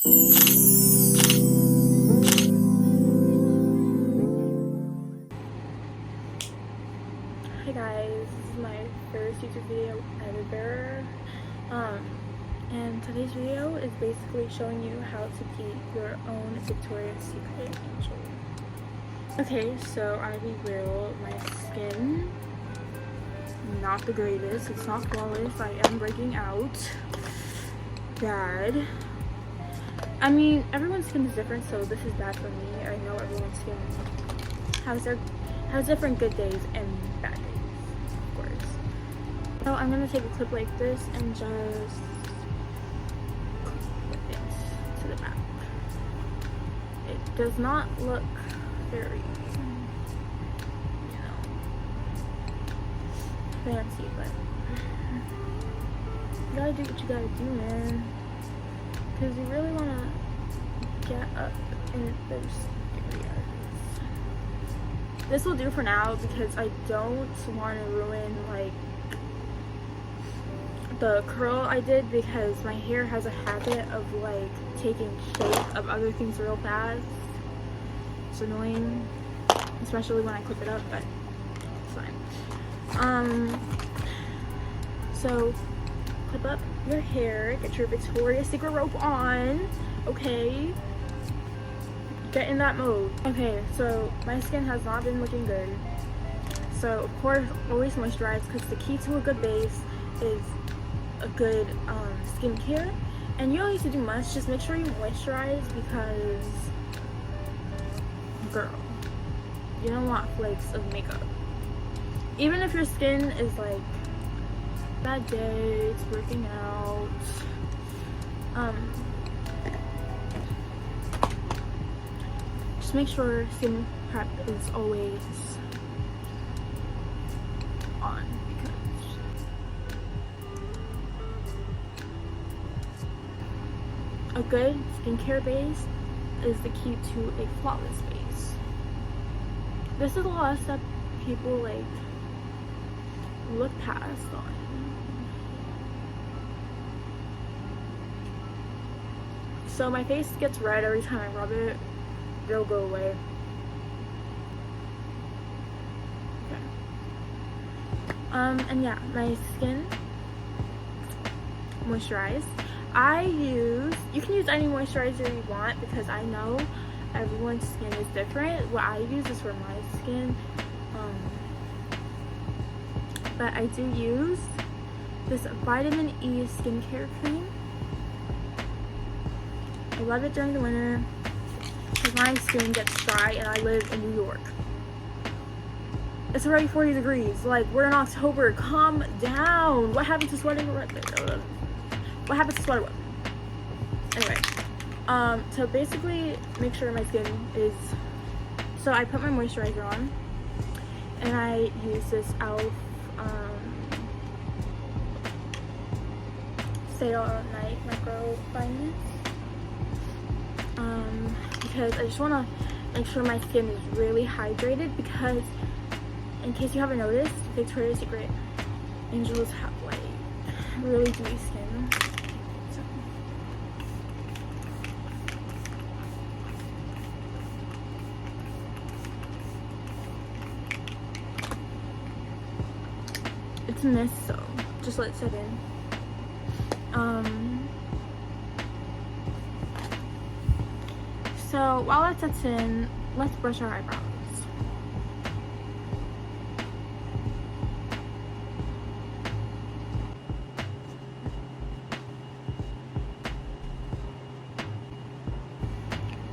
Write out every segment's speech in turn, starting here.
Hi guys, this is my first YouTube video ever. And today's video is basically showing you how to be your own Victoria's Secret angel. Okay, so I'll be real, my skin, not the greatest, it's not flawless, I am breaking out bad. I mean, everyone's skin is different, so this is bad for me. I know everyone's skin has different good days and bad days, of course. So I'm gonna take a clip like this and just clip it to the back. It does not look very, fancy, but you gotta do what you gotta do, man. Because you really want to get up in those areas. This will do for now because I don't want to ruin like the curl I did, because my hair has a habit of like taking shape of other things real fast. It's annoying, especially when I clip it up, but it's fine. So clip up your hair, get your Victoria's Secret rope on, okay? Get in that mode. Okay, so my skin has not been looking good. So of course, always moisturize, because the key to a good base is a good skincare. And you don't need to do much, just make sure you moisturize, because girl, you don't want flakes of makeup. Even if your skin is like bad day, it's working out, just make sure skin prep is always on, because a good skincare base is the key to a flawless base. This is a lot of stuff people like look past on. So my face gets red every time I rub it. It'll go away. Okay. And yeah, my skin moisturized. You can use any moisturizer you want, because I know everyone's skin is different. What I use is for my skin. But I do use this vitamin E skincare cream. I love it during the winter because my skin gets dry and I live in New York. It's already 40 degrees. Like, we're in October. Calm down. What happened to sweater weather? What happened to sweater weather? Anyway, so basically make sure my skin is, so I put my moisturizer on and I use this E.l.f. Stay All Night Micro Fineness. Because I just want to make sure my skin is really hydrated, because in case you haven't noticed, Victoria's Secret angels have like really dewy skin. So. It's a mist, so just let it set in. So while that sets in, let's brush our eyebrows.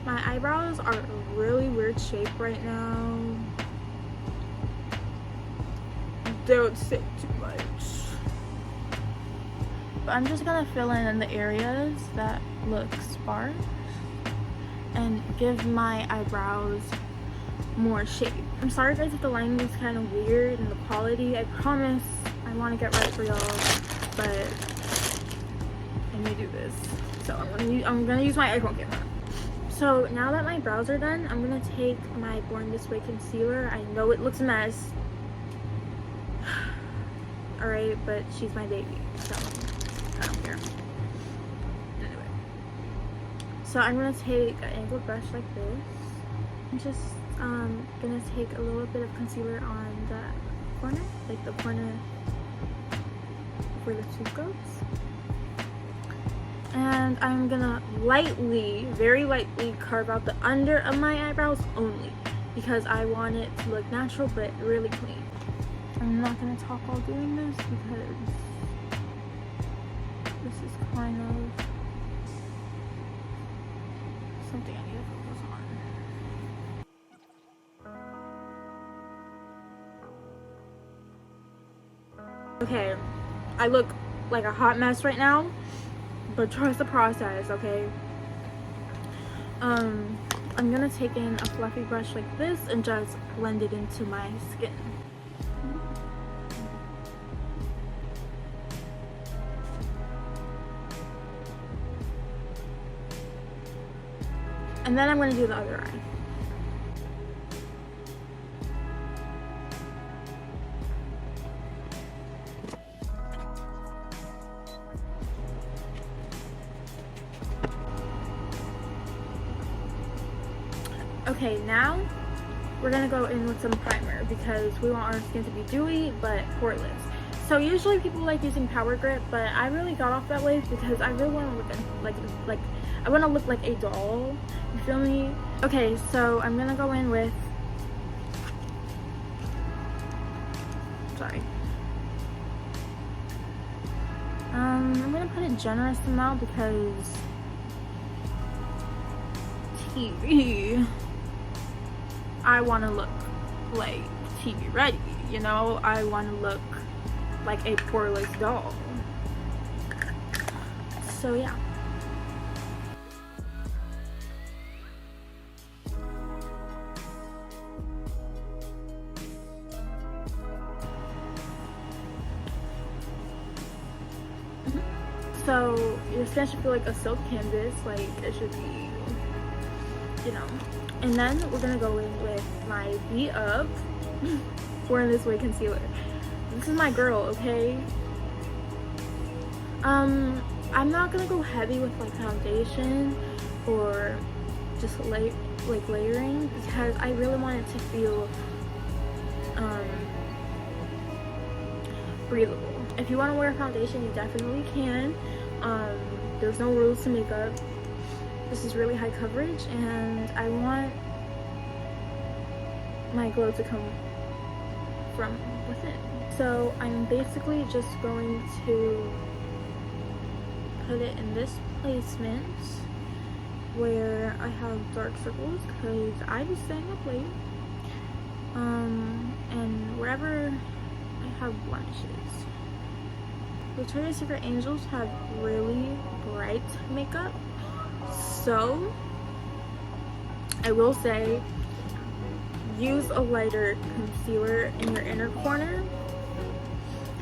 My eyebrows are a really weird shape right now. Don't say too much. But I'm just gonna fill in the areas that look sparse and give my eyebrows more shape. I'm sorry guys if the lighting is kind of weird and the quality. I promise I want to get right for y'all, but I need to do this. So I'm gonna use my iPhone camera. So now that my brows are done, I'm gonna take my Born This Way concealer. I know it looks a mess. Alright, but she's my baby, so I don't care. Anyway. So I'm gonna take an angled brush like this. I'm just gonna take a little bit of concealer on the corner, like the corner where the tooth goes. And I'm gonna lightly, very lightly carve out the under of my eyebrows only, because I want it to look natural but really clean. I'm not gonna talk while doing this because this is kind of something I need to focus on. Okay, I look like a hot mess right now, but trust the process, okay? I'm gonna take in a fluffy brush like this and just blend it into my skin. And then I'm gonna do the other eye. Okay, now we're gonna go in with some primer because we want our skin to be dewy but poreless. So usually people like using Power Grip, but I really got off that way because I really want to look like I want to look like a doll. You feel me? Okay, so I'm gonna go in with, sorry. I'm gonna put a generous amount because TV. I want to look like TV ready, you know? I want to look like a poreless doll. So yeah. So your skin should feel like a silk canvas, like it should be, you know. And then we're gonna go in with my E.l.f. Born This Way concealer. This is my girl, okay? I'm not gonna go heavy with like foundation or just layering because I really want it to feel breathable. If you want to wear foundation, you definitely can. There's no rules to makeup. This is really high coverage and I want my glow to come from within. So I'm basically just going to put it in this placement where I have dark circles because I was staying up late. And wherever I have blemishes. Victoria's Secret Angels have really bright makeup. So I will say use a lighter concealer in your inner corner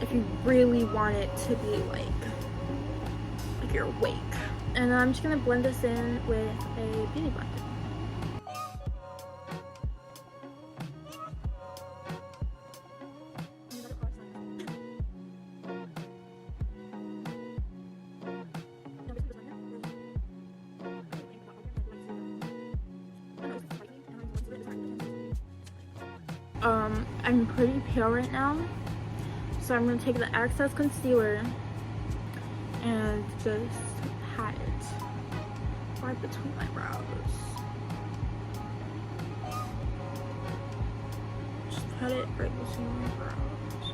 if you really want it to be like you're awake. And I'm just gonna blend this in with a beauty blender. I'm pretty pale right now, so I'm going to take the excess concealer and just pat it right between my brows. Just pat it right between my brows.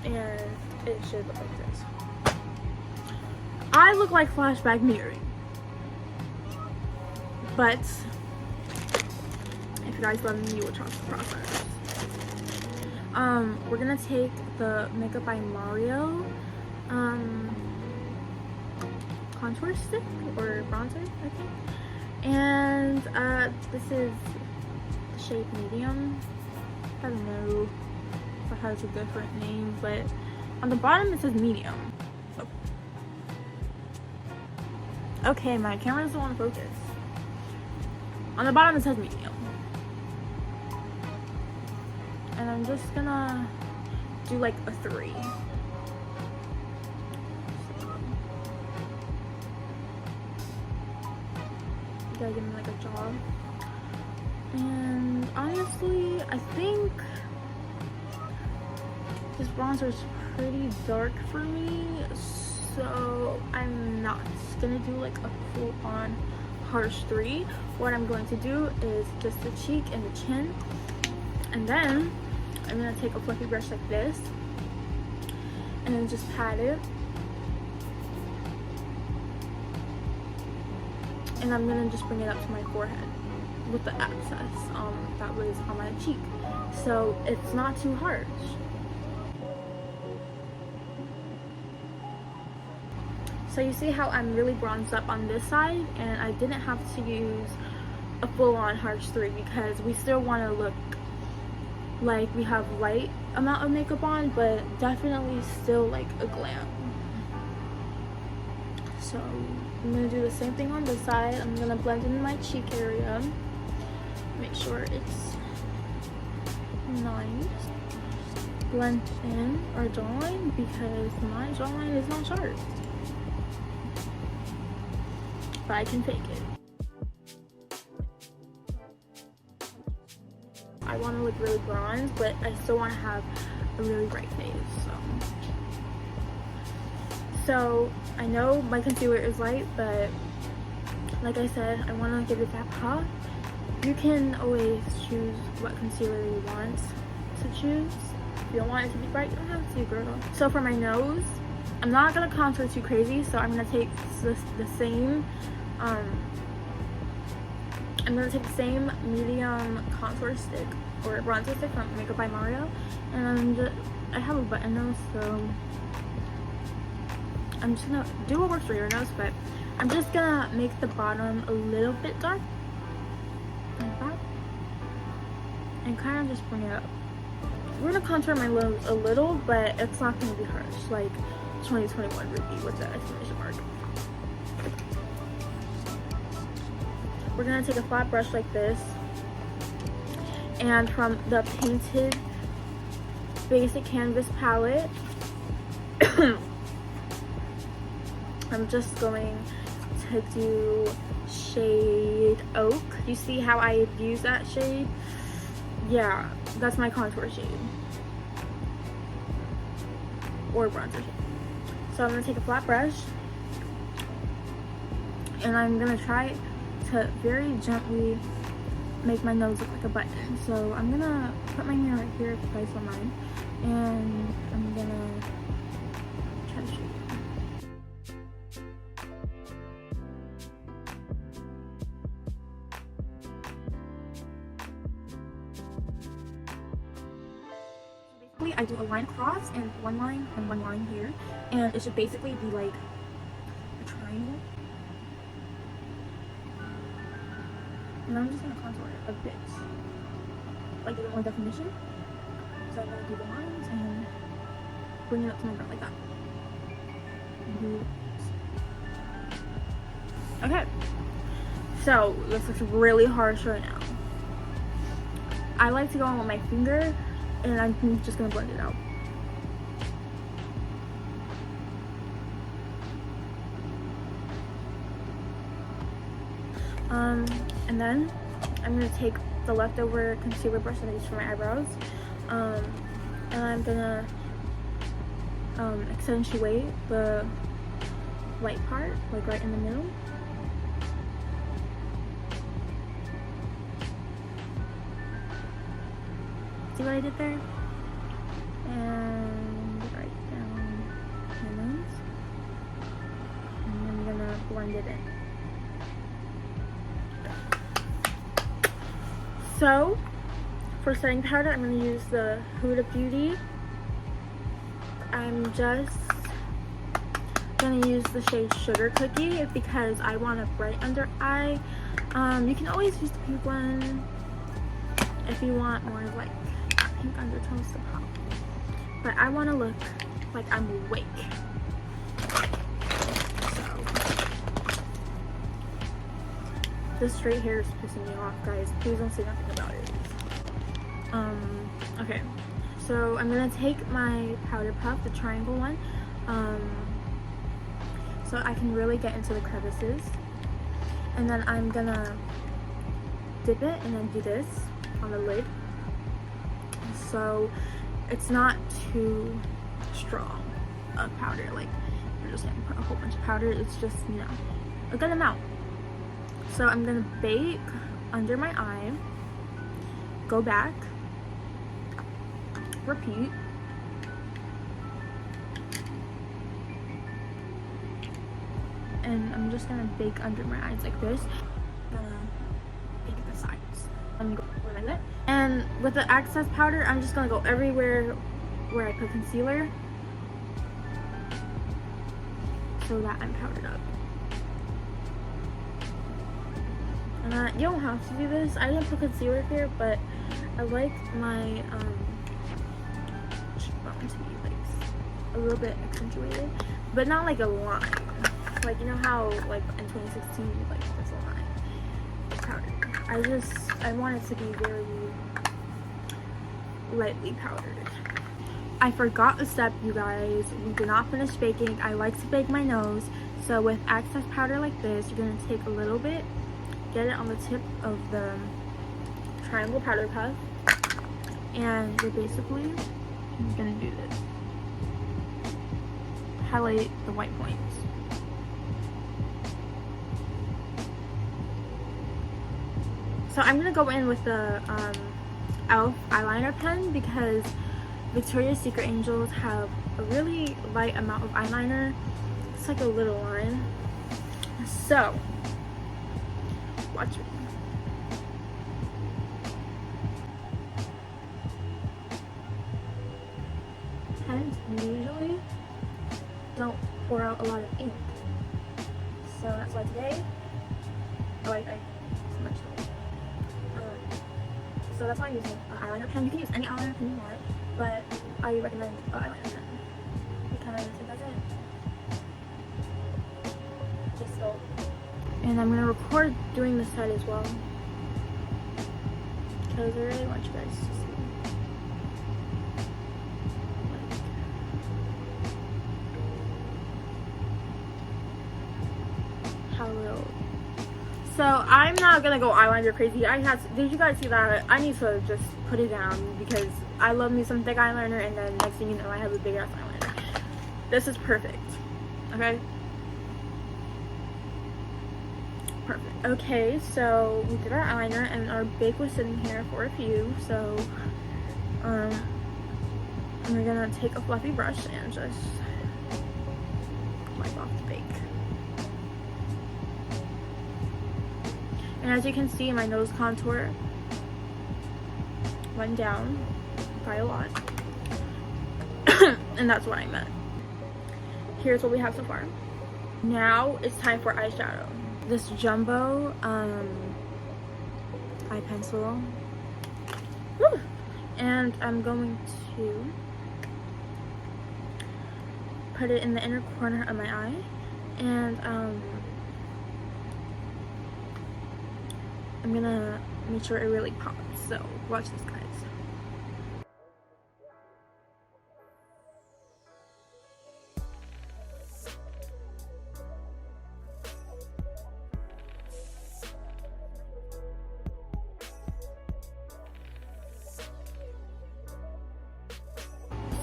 And it should look like this. I look like flashback mirroring, but if you guys love me, you will trust the process. We're gonna take the Makeup by Mario contour stick or bronzer, I think. And this is the shade medium. I don't know if it has a different name, but on the bottom it says medium. Okay, my camera doesn't want to focus. On the bottom it says medium. And I'm just gonna do like a 3. So, You gotta give me like a job. And honestly, I think this bronzer is pretty dark for me, so I'm not gonna do like a full-on harsh 3. What I'm going to do is just the cheek and the chin, and then I'm gonna take a fluffy brush like this and then just pat it, and I'm gonna just bring it up to my forehead with the excess that was on my cheek, so it's not too harsh. So you see how I'm really bronzed up on this side, and I didn't have to use a full-on harsh 3 because we still want to look like we have light amount of makeup on, but definitely still like a glam. So I'm gonna do the same thing on this side. I'm gonna blend in my cheek area, make sure it's nice. Blend in our jawline because my jawline is not sharp, but I can fake it. I want to look really bronzed, but I still want to have a really bright face. So I know my concealer is light, but like I said, I want to give it that pop. You can always choose what concealer you want to choose. If you don't want it to be bright, you don't have to, girl. So for my nose, I'm not gonna contour too crazy, so I'm gonna take the same I'm gonna take the same medium contour stick or bronzer stick from Makeup by Mario, and I have a button nose, so I'm just gonna do what works for your nose, but I'm just gonna make the bottom a little bit dark like that, and kind of just bring it up. We're gonna contour my lips a little, but it's not gonna be harsh like 2021 Ruby with the exclamation mark. We're gonna take a flat brush like this, and from the Painted Basic Canvas palette, I'm just going to do shade Oak. You see how I use that shade? Yeah, that's my contour shade or bronzer shade. So I'm gonna take a flat brush, and I'm gonna try to very gently make my nose look like a button. So I'm gonna put my mirror right here if you guys don't mind, and I'm gonna try to show you. Basically, I do a line across and one line here, and it should basically be like a triangle. And I'm just gonna contour it a bit, like a bit more definition. So I'm gonna do the lines and bring it up to my brow like that. Okay, so this looks really harsh right now. I like to go on with my finger, and I'm just gonna blend it out. And then I'm gonna take the leftover concealer brush that I used for my eyebrows, and I'm gonna accentuate the white part, like right in the middle. See what I did there? And right down my nose, and I'm gonna blend it in. So, for setting powder, I'm going to use the Huda Beauty. I'm just going to use the shade Sugar Cookie because I want a bright under eye. You can always use the pink one if you want more like pink undertones to pop. But I want to look like I'm awake. This straight hair is pissing me off, guys. Please don't say nothing about it. Okay. So I'm gonna take my powder puff, the triangle one, so I can really get into the crevices. And then I'm gonna dip it and then do this on the lid, so it's not too strong of powder. Like, you're just gonna put a whole bunch of powder. It's just, you know, a good amount. So I'm gonna bake under my eye, go back, repeat, and I'm just gonna bake under my eyes like this. I'm gonna bake the sides. I'm gonna go like that. And with the excess powder, I'm just gonna go everywhere where I put concealer, so that I'm powdered up. And you don't have to do this. I didn't put concealer here, but I like my cheekbone to be like a little bit accentuated, but not like a line. Like, you know how like in 2016 like there's a line powder. I want it to be very lightly powdered. I forgot a step, you guys. We did not finish baking. I like to bake my nose, so with excess powder like this, you're gonna take a little bit, get it on the tip of the triangle powder puff, and you're basically gonna do this. Highlight the white points. So I'm gonna go in with the E.l.f. eyeliner pen because Victoria's Secret Angels have a really light amount of eyeliner. It's like a little line. So watch me. Pens usually don't pour out a lot of ink, so that's why today I smudged it. So that's why I'm using an eyeliner pen. You can use any eyeliner pen you want, but I recommend an eyeliner pen because it doesn't just go. And I'm gonna record doing this side as well because I really want you guys to see how little. So I'm not gonna go eyeliner crazy. Did you guys see that? I need to just put it down because I love me some thick eyeliner, and then next thing you know, I have a big ass eyeliner. This is perfect. Okay. Perfect. Okay, so we did our eyeliner and our bake was sitting here for a few, so we're gonna take a fluffy brush and just wipe off the bake. And as you can see, my nose contour went down by a lot. And that's what I meant. Here's what we have so far. Now it's time for eyeshadow. This jumbo eye pencil. Woo! And I'm going to put it in the inner corner of my eye. And I'm gonna make sure it really pops, so watch this, guys.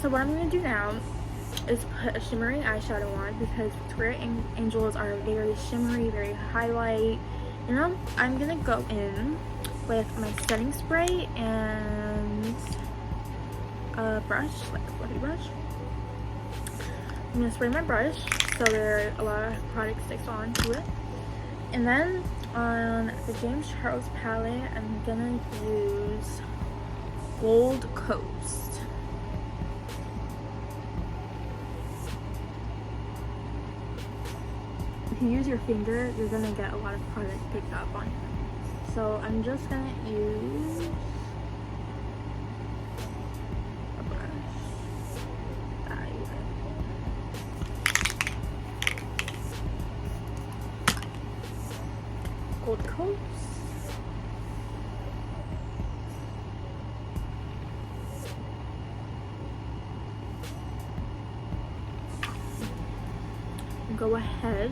So what I'm gonna do now is put a shimmery eyeshadow on because Victoria Angels are very shimmery, very highlight. You know, I'm gonna go in with my setting spray and a brush, like a fluffy brush. I'm gonna spray my brush so there a lot of product sticks onto it. And then on the James Charles palette, I'm gonna use Gold Coast. If you use your finger, you're gonna get a lot of product picked up on you. So I'm just gonna use a brush. Gold Coast. Go ahead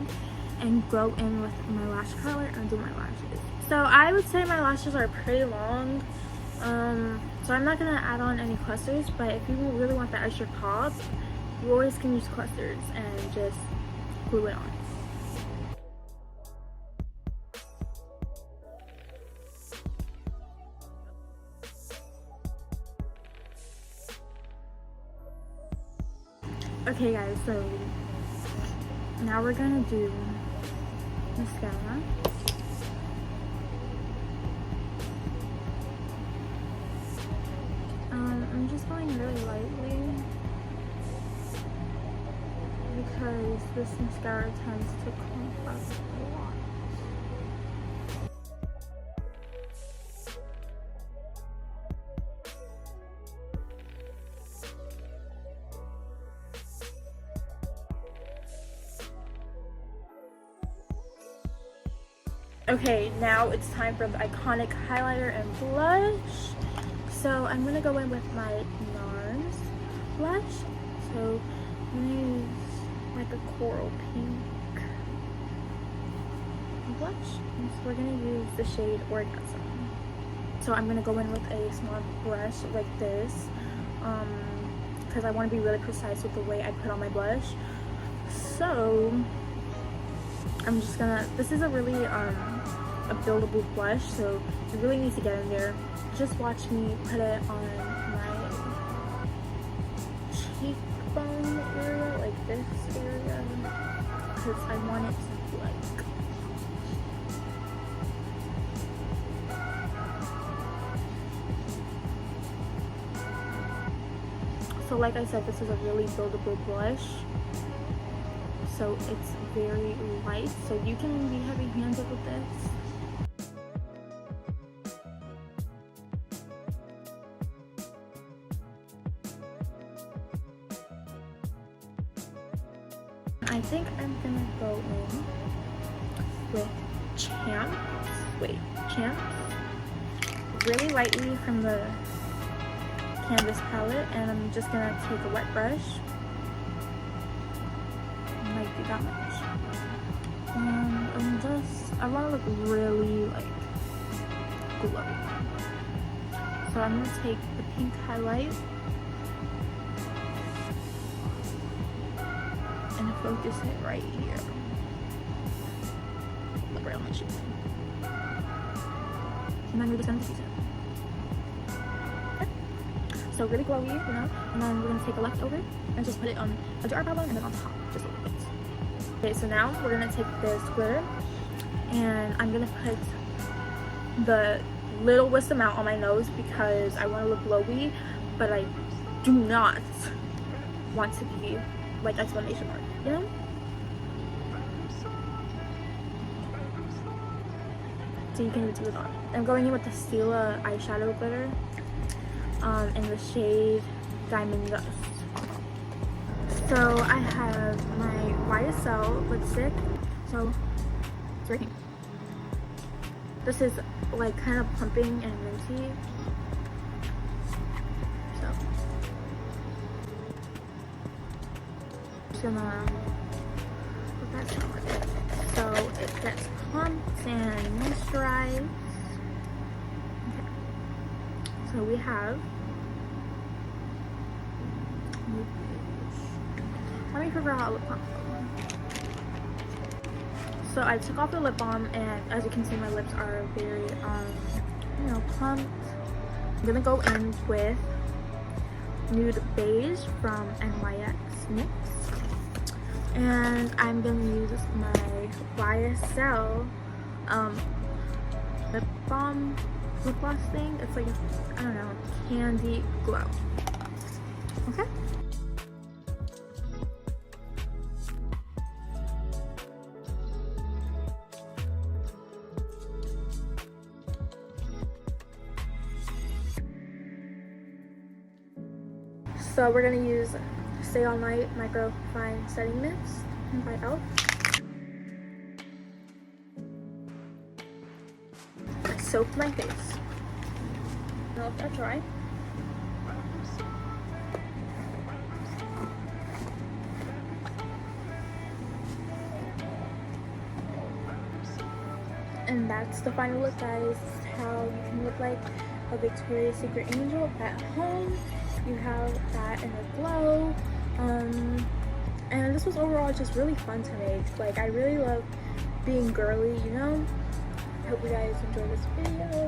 and go in with my lash curler and do my lashes. So I would say my lashes are pretty long. So I'm not gonna add on any clusters, but if you really want that extra pop, you always can use clusters and just glue it on. Okay guys, so now we're gonna do mascara. I'm just going really lightly because this mascara tends to clump up a lot. Okay, now it's time for the iconic highlighter and blush. So I'm gonna go in with my NARS blush. So I'm gonna use like a coral pink blush. And so we're gonna use the shade Orgasm. So I'm gonna go in with a small brush like this, because I want to be really precise with the way I put on my blush. So I'm just gonna, this is a really a buildable blush, so you really need to get in there. Just watch me put it on my cheekbone area, like this area, because I want it to be like, so like I said, this is a really buildable blush, so it's very light, so you can be heavy-handed with this. I think I'm gonna go in with Champs, really lightly from the Canvas palette, and I'm just gonna take a wet brush, like do that much, and I want to look really like glowy. So I'm gonna take the pink highlight and focus it right here, like right on my cheek. And then we're just gonna diffuse it. Okay. So really glowy, you know. And then we're gonna take a leftover and just put it on under our brow bone and then on top, just a little bit. Okay, so now we're gonna take this glitter and I'm gonna put the littlest amount on my nose because I want to look glowy, but I do not want to be like exclamation mark, you know? So you can do it on. I'm going in with the Stila eyeshadow glitter in the shade Diamond Dust. So I have my YSL lipstick. So it's right here. This is like kind of plumping and minty. So I'm just gonna put that down with it. So it gets plumped and moisturized. Okay. So we have, let me figure out how lip balm. So I took off the lip balm, and as you can see, my lips are very, you know, plumped. I'm gonna go in with Nude Beige from Nyx, and I'm gonna use my YSL lip balm lip gloss thing. It's like, I don't know, candy glow. Okay. So we're gonna use Stay All Night Micro Fine Setting Mist by E.l.f. Soak my face. Now let that dry. And that's the final look, guys. How you can look like a Victoria's Secret angel at home. You have that in a glow. And this was overall just really fun to make. Like, I really love being girly, you know. I hope you guys enjoyed this video.